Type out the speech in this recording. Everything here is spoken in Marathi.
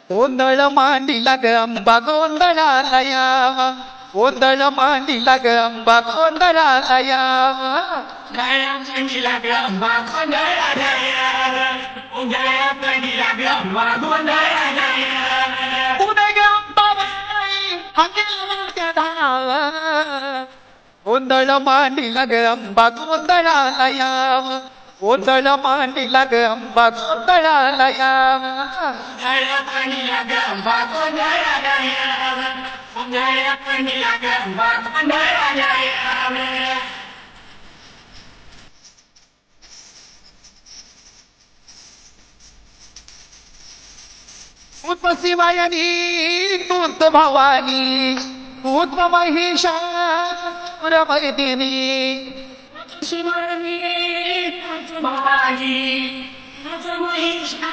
गोंधळ मांडीला ग अंबा गोंधळाला यावा गोंधळ मांडीला ग अंबा गोंधळाला यावा गळ्या मांडीला ग अंबा गोंधळाला यावा गळ्या मांडीला ग अंबा गोंधळाला यावा पुढे ग अंबाबाई हाकेला धावा गोंधळ मांडीला ग अंबा गोंधळाला यावा गोंधळ मांडीला ग अंबा गोंधळाला यावा गळ्या मांडीला ग अंबा गोंधळाला यावा गळ्या मांडीला ग अंबा गोंधळाला यावा उत शिवायनी तूत भवानी तूत महिषा रमदिनी शिवानी भवानी महिषा